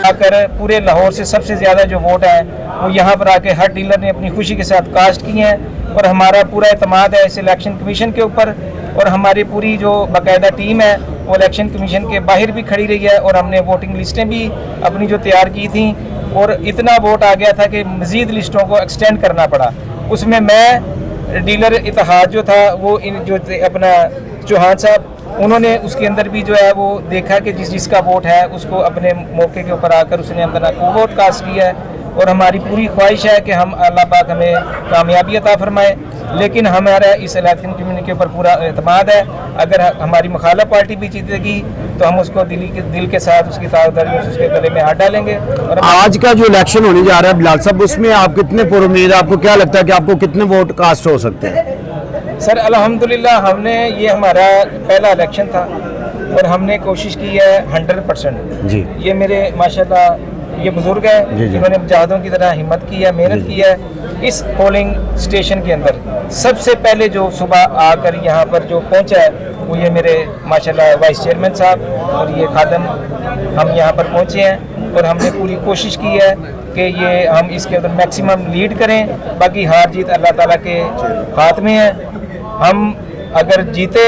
आकर पूरे लाहौर से सबसे ज़्यादा जो वोट है वो यहाँ पर आके हर डीलर ने अपनी खुशी के साथ कास्ट किए हैं और हमारा पूरा एतमाद है इस इलेक्शन कमीशन के ऊपर। और हमारी पूरी जो बाकायदा टीम है वो इलेक्शन कमीशन के बाहर भी खड़ी रही है और हमने वोटिंग लिस्टें भी अपनी जो तैयार की थी और इतना वोट आ गया था कि मज़ीद लिस्टों को एक्सटेंड करना पड़ा। उसमें मैं डीलर इत्तेहाद जो था वो जो अपना चौहान साहब उन्होंने उसके अंदर भी जो है वो देखा कि जिसका वोट है उसको अपने मौके के ऊपर आकर उसने अपना को वोट कास्ट किया है। और हमारी पूरी ख्वाहिश है कि हम अल्लाह पाक हमें कामयाबी अता फरमाए, लेकिन हमारा इस इलेक्शन कम्युनिटी के ऊपर पूरा एतमाद है। अगर हमारी मुखालिफ पार्टी भी जीतेगी तो हम उसको दिल के साथ उसकी ताकतदारी उसके गले में हाथ डालेंगे। और आज का जो इलेक्शन होने जा रहा है बिलाल साहब, उसमें आप कितने पुरुमीद, आपको क्या लगता है कि आपको कितने वोट कास्ट हो सकते हैं? सर अल्हम्दुलिल्लाह हमने ये हमारा पहला इलेक्शन था और हमने कोशिश की है 100% जी। ये मेरे माशाल्लाह ये बुजुर्ग है जिन्होंने मुजाहिदों की तरह हिम्मत की है, मेहनत की है। इस पोलिंग स्टेशन के अंदर सबसे पहले जो सुबह आकर यहाँ पर जो पहुँचा है वो ये मेरे माशाल्लाह वाइस चेयरमैन साहब और ये खादम हम यहाँ पर पहुँचे हैं और हमने पूरी कोशिश की है कि ये हम इसके अंदर मैक्सिमम लीड करें। बाकी हार जीत अल्लाह ताला के हाथ में है। हम अगर जीते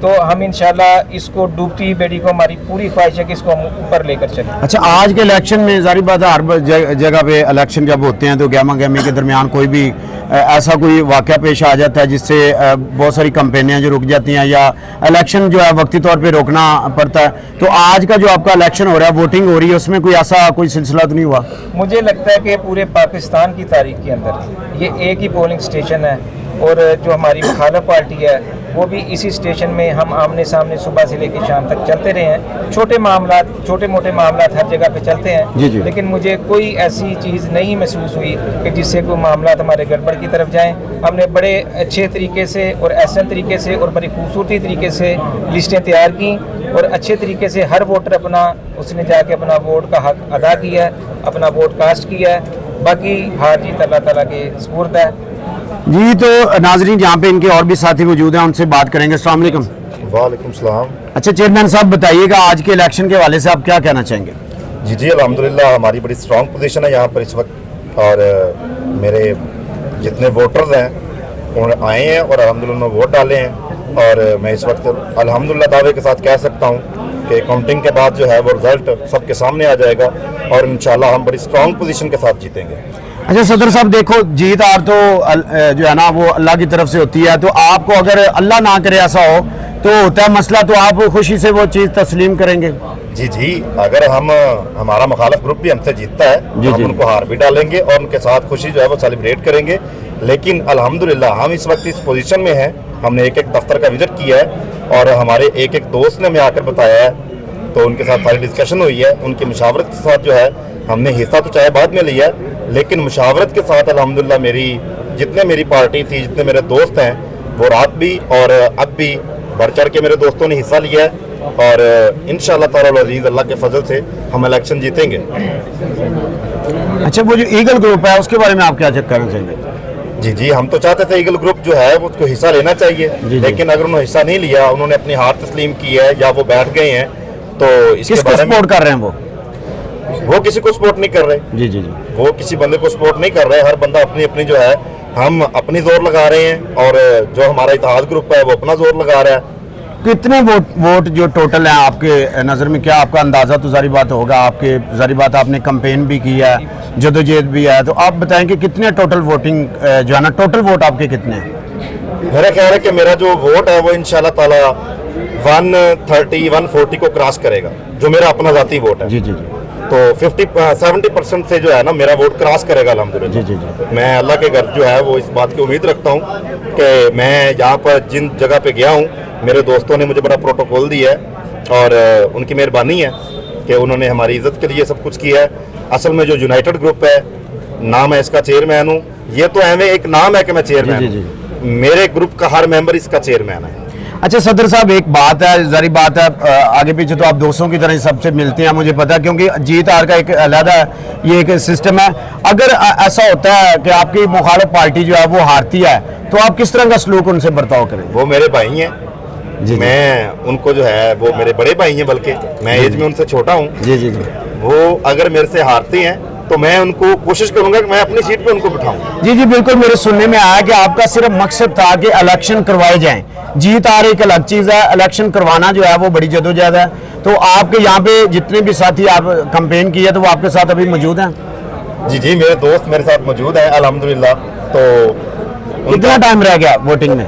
तो हम इंशाल्लाह इसको डूबती बेड़ी को हमारी पूरी ख्वाहिश है कि इसको हम ऊपर लेकर चलें। अच्छा, आज के इलेक्शन में जारी बात है हर जगह पे इलेक्शन जब होते हैं तो गहमा गहमी के दरमियान कोई भी ऐसा कोई वाक़या पेश आ जाता है जिससे बहुत सारी कंपेनियां जो रुक जाती हैं या इलेक्शन जो है वक्ती तौर पे रोकना पड़ता है। तो आज का जो आपका इलेक्शन हो रहा है, वोटिंग हो रही है, उसमें कोई ऐसा कोई सिलसिला तो नहीं हुआ? मुझे लगता है कि पूरे पाकिस्तान की तारीख के अंदर ये एक ही पोलिंग स्टेशन है और जो हमारी मुखालिफ पार्टी है वो भी इसी स्टेशन में हम आमने सामने सुबह से लेकर शाम तक चलते रहे हैं। छोटे मोटे मामलात हर जगह पे चलते हैं जी। लेकिन मुझे कोई ऐसी चीज़ नहीं महसूस हुई कि जिससे कोई मामलात हमारे गड़बड़ की तरफ जाएं। हमने बड़े अच्छे तरीके से और एहसन तरीके से और बड़ी खूबसूरती तरीके से लिस्टें तैयार की और अच्छे तरीके से हर वोटर अपना उसने जाके अपना वोट का हक अदा किया है, अपना वोट कास्ट किया है। बाकी हार जीत अल्लाह ताला के सुपुर्द है। जी, तो नाजरीन यहाँ पे इनके और भी साथी मौजूद हैं, उनसे बात करेंगे। अस्सलाम वालेकुम। वालेकुम सलाम। अच्छा चेयरमैन साहब, बताइएगा आज के इलेक्शन के हवाले से आप क्या कहना चाहेंगे? जी अल्हम्दुलिल्लाह हमारी बड़ी स्ट्रॉन्ग पोजीशन है यहाँ पर इस वक्त और मेरे जितने वोटर्स हैं उन्होंने आए हैं और अल्हम्दुलिल्लाह वोट डाले हैं और मैं इस वक्त अल्हम्दुलिल्लाह दावे के साथ कह सकता हूँ कि काउंटिंग के बाद जो है वो रिजल्ट सबके सामने आ जाएगा और इंशाल्लाह हम बड़ी स्ट्रॉन्ग पोजीशन के साथ जीतेंगे। अच्छा सदर साहब, देखो जीत हार तो जो है ना वो अल्लाह की तरफ से होती है, तो आपको अगर अल्लाह ना करे ऐसा हो तो होता है मसला, तो आप खुशी से वो चीज़ तस्लीम करेंगे? जी अगर हमारा मुखालिफ ग्रुप भी हमसे जीतता है तो हम उनको हार भी डालेंगे और उनके साथ खुशी जो है वो सेलिब्रेट करेंगे। लेकिन अल्हम्दुलिल्लाह हम इस वक्त इस पोजीशन में हैं, हमने एक दफ्तर का विजिट किया है और हमारे एक दोस्त ने हमें आकर बताया है तो उनके साथ सारी डिस्कशन हुई है। उनकी मुशावरत के साथ जो है हमने हिस्सा तो चाहे बाद में लिया लेकिन मुशावरत के साथ अल्हम्दुलिल्लाह मेरी पार्टी थी, जितने मेरे दोस्त हैं वो रात भी और अब भी बढ़ चढ़ के मेरे दोस्तों ने हिस्सा लिया है और इंशाअल्लाह ताला अज़ीज़ अल्लाह के फजल से हम इलेक्शन जीतेंगे। अच्छा, वो जो ईगल ग्रुप है उसके बारे में आप क्या चेक करना चाहेंगे? जी हम तो चाहते थे ईगल ग्रुप जो है वो उसको हिस्सा लेना चाहिए लेकिन अगर उन्होंने हिस्सा नहीं लिया, उन्होंने अपनी हार तस्लीम की है या वो बैठ गए हैं तो इसके बारे में सपोर्ट कर रहे हैं वो किसी को सपोर्ट नहीं कर रहे। जी वो किसी बंदे को सपोर्ट नहीं कर रहे। हर बंदा अपनी जो है, हम अपनी जोर लगा रहे हैं और जो हमारा इत्तेहाद ग्रुप है वो अपना जोर लगा रहा है। कितने वोट जो टोटल है आपके नज़र में, क्या आपका अंदाज़ा तो जारी बात होगा, आपके जारी बात आपने कैंपेन भी की है, जदोजहद भी है, तो आप बताएं कि कितने टोटल वोटिंग जो है ना, टोटल वोट आपके कितने हैं? मेरा ख्याल है कि मेरा जो वोट है वो इंशाल्लाह ताला 130-140 को क्रॉस करेगा, जो मेरा अपना जाती वोट है। जी तो 70% से जो है ना मेरा वोट क्रॉस करेगा अल्हम्दुलिल्लाह। जी मैं अल्लाह के घर जो है वो इस बात की उम्मीद रखता हूँ कि मैं यहाँ पर जिन जगह पे गया हूँ मेरे दोस्तों ने मुझे बड़ा प्रोटोकॉल दिया है और उनकी मेहरबानी है कि उन्होंने हमारी इज्जत के लिए सब कुछ किया है। असल में जो यूनाइटेड ग्रुप है, नाम है इसका चेयरमैन हूँ, ये तो हमें एक नाम है कि मैं चेयरमैन हूँ, मेरे ग्रुप का हर मेंबर इसका चेयरमैन है। अच्छा सदर साहब, एक बात है, जारी बात है, आगे पीछे तो आप दोस्तों की तरह सबसे मिलते हैं, मुझे पता है, क्योंकि जीत हार का एक अलग ये एक सिस्टम है। अगर ऐसा होता है कि आपकी मुखालिफ पार्टी जो है वो हारती है तो आप किस तरह का सलूक उनसे बर्ताव करें? वो मेरे भाई हैं मैं उनको जो है वो मेरे बड़े भाई हैं, बल्कि मैं एज में उनसे छोटा हूँ। जी वो अगर मेरे से हारते हैं तो मैं उनको कोशिश करूंगा कि मैं अपनी सीट पे उनको बिठाऊं। जी जी बिल्कुल, मेरे सुनने में आया कि आपका सिर्फ मकसद था कि इलेक्शन करवाए जाएं। जीत हार एक अलग चीज़ है, इलेक्शन करवाना जो है वो बड़ी जदोजहद है। तो आपके यहाँ पे जितने भी साथी आप कैंपेन किए तो वो आपके साथ अभी मौजूद हैं? जी जी, मेरे दोस्त मेरे साथ मौजूद हैं अल्हम्दुलिल्लाह। तो कितना टाइम रह गया वोटिंग में?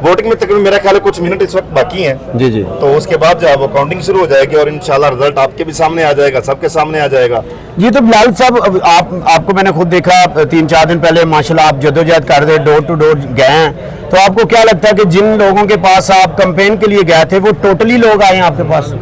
वोटिंग में तकरीबन मेरा ख्याल है कुछ मिनट इस वक्त बाकी हैं। जी जी। तो उसके बाद जो है वो काउंटिंग शुरू हो जाएगी और इंशाल्लाह रिजल्ट आपके भी सामने आ जाएगा, सबके सामने आ जाएगा। जी, तो बिलाल साहब आपको मैंने खुद देखा 3-4 दिन पहले माशाल्लाह आप जदोजहद कर रहे, डोर टू डोर गए हैं। तो आपको क्या लगता है कि जिन लोगों के पास आप कैंपेन के लिए गए थे वो टोटली लोग आए हैं आपके पास?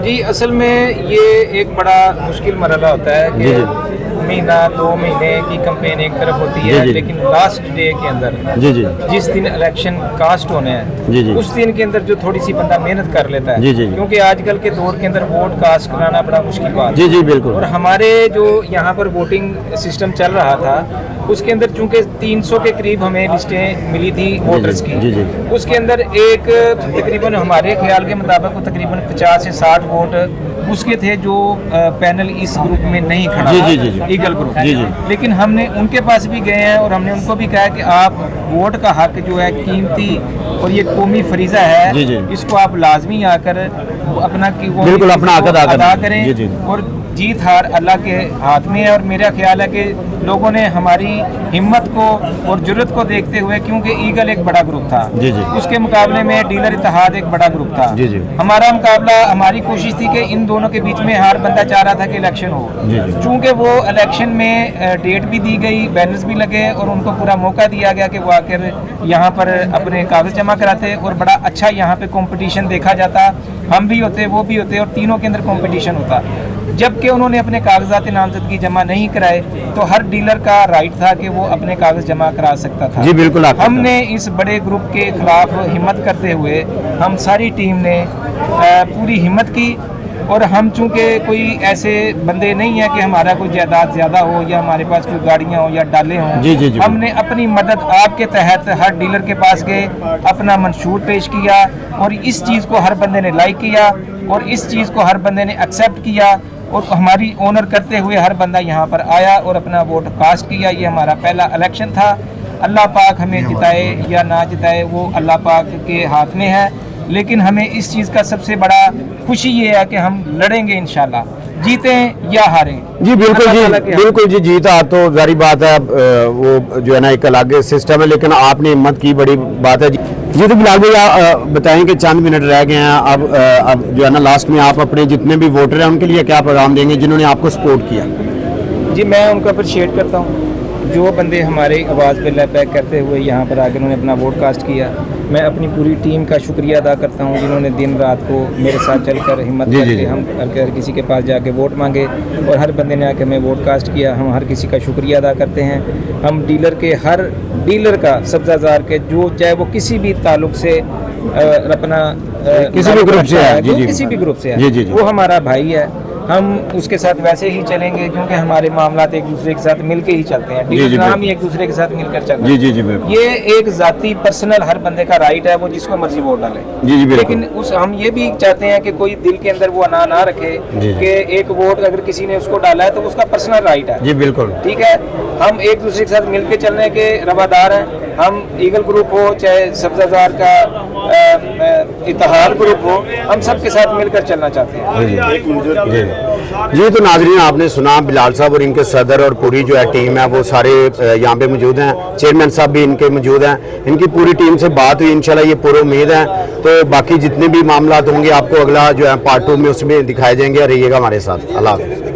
जी, असल में ये एक बड़ा मुश्किल मरहला होता है जी, कि महीना 2 महीने की कैंपेन एक तरफ होती है, जी। लेकिन लास्ट डे के अंदर जी जी जिस दिन इलेक्शन कास्ट होने जी, जी। हैं उस दिन के अंदर जो थोड़ी सी बंदा मेहनत कर लेता है, जी, जी। क्योंकि आजकल के दौर के अंदर वोट कास्ट कराना बड़ा मुश्किल बात है। जी जी बिल्कुल। और हमारे जो यहाँ पर वोटिंग सिस्टम चल रहा था उसके अंदर चूंकि 300 के करीब हमें लिस्टें मिली थी वोटर्स की, जी, जी। उसके अंदर एक तकरीबन हमारे ख्याल के मुताबिक वो तकरीबन 50 से 60 वोट उसके थे जो पैनल इस ग्रुप में नहीं खड़ा जी, था, जी, जी, जी। Eagle group. जी, जी। लेकिन हमने उनके पास भी गए हैं और हमने उनको भी कहा कि आप वोट का हक जो है कीमती और ये कौमी फरीजा है, जी, जी। इसको आप लाजमी आकर अपना बिल्कुल अपना हक अदा करें। जी, जी। और जीत हार अल्लाह के हाथ में है। और मेरा ख्याल है कि लोगों ने हमारी हिम्मत को और जुर्रत को देखते हुए, क्योंकि ईगल एक बड़ा ग्रुप था, जी, जी। उसके मुकाबले में डीलर इत्तेहाद एक बड़ा ग्रुप था। जी, जी। हमारा मुकाबला, हमारी कोशिश थी कि इन दोनों के बीच में हर बंदा चाह रहा था कि इलेक्शन हो। जी, जी। चूंकि वो इलेक्शन में डेट भी दी गई, बैनर्स भी लगे और उनको पूरा मौका दिया गया कि वो आकर यहाँ पर अपने कागज जमा कराते और बड़ा अच्छा यहाँ पे कंपटीशन देखा जाता। हम भी होते, वो भी होते और तीनों के अंदर कंपटीशन होता। जबकि उन्होंने अपने कागजात नामजदगी जमा नहीं कराए तो हर डीलर का राइट था कि वो अपने कागज जमा करा सकता था। जी बिल्कुल। हमने इस बड़े ग्रुप के खिलाफ हिम्मत करते हुए हम सारी टीम ने पूरी हिम्मत की। और हम चूंकि कोई ऐसे बंदे नहीं है कि हमारा कोई जायदाद ज़्यादा हो या हमारे पास कोई गाड़ियाँ हो या डाले हों। जी, जी, जी। हमने अपनी मदद आपके तहत हर डीलर के पास गए, अपना मंशूर पेश किया और इस चीज़ को हर बंदे ने लाइक किया और इस चीज़ को हर बंदे ने एक्सेप्ट किया और हमारी ऑनर करते हुए हर बंदा यहाँ पर आया और अपना वोट कास्ट किया। ये हमारा पहला इलेक्शन था। अल्लाह पाक हमें जिताए या ना जिताए वो अल्लाह पाक के हाथ में है, लेकिन हमें इस चीज़ का सबसे बड़ा खुशी ये है कि हम लड़ेंगे इंशाल्लाह, जीतें या हारें। जी बिल्कुल जी, अल्लाह ताला के हाथ। बिल्कुल जी। जीत हार तो जारी बात है, वो जो है ना एक अलग सिस्टम है, लेकिन आपने हिम्मत की, बड़ी बात है जी। तो बिलाल भैया बताएं कि चंद मिनट रह गए हैं, अब जो है ना लास्ट में आप अपने जितने भी वोटर हैं उनके लिए क्या पैगाम देंगे जिन्होंने आपको सपोर्ट किया? जी, मैं उनको अप्रिशिएट करता हूँ जो बंदे हमारे आवाज़ पे लैपबैक करते हुए यहाँ पर आकर उन्होंने अपना वोट कास्ट किया। मैं अपनी पूरी टीम का शुक्रिया अदा करता हूँ जिन्होंने दिन रात को मेरे साथ चलकर हिम्मत जी, जी, करके जी। हम हर किसी के पास जाके वोट मांगे और हर बंदे ने आकर हमें वोट कास्ट किया। हम हर किसी का शुक्रिया अदा करते हैं। हम डीलर के हर डीलर का सब्ज़ाजार के जो चाहे वो किसी भी ताल्लुक से अपना किसी भी ग्रुप से है, जी, जी। किसी भी ग्रुप से जी, जी, है, जी। वो हमारा भाई है। हम उसके साथ वैसे ही चलेंगे क्योंकि हमारे मामलात एक दूसरे के साथ मिलके ही चलते हैं। जी, जी, डीलर नाम बिल्कुल। ही एक दूसरे के साथ मिलकर चल रहा जी है। जी जी बिल्कुल। ये एक जाती पर्सनल हर बंदे का राइट है, वो जिसको मर्जी वोट डाले। जी जी बिल्कुल। लेकिन उस हम ये भी चाहते हैं कि कोई दिल के अंदर वो अना ना रखे जी। कि एक वोट अगर किसी ने उसको डाला है तो उसका पर्सनल राइट है। जी बिल्कुल। ठीक है, हम एक दूसरे के साथ मिलके चलने के रवादार हैं। हम ईगल ग्रुप हो चाहे सब्जाजार का इत्तेहाद ग्रुप हो, हम सबके साथ मिलकर चलना चाहते हैं। जी तो नाजरीन आपने सुना बिलाल साहब और इनके सदर और पूरी जो है टीम है वो सारे यहाँ पे मौजूद हैं। चेयरमैन साहब भी इनके मौजूद हैं। इनकी पूरी टीम से बात हुई, इंशाल्लाह ये पूरी उम्मीद है। तो बाकी जितने भी मामला होंगे आपको अगला जो है पार्ट 2 में उसमें दिखाए जाएंगे। रहिएगा हमारे साथ। अल्लाह हाफ़िज़।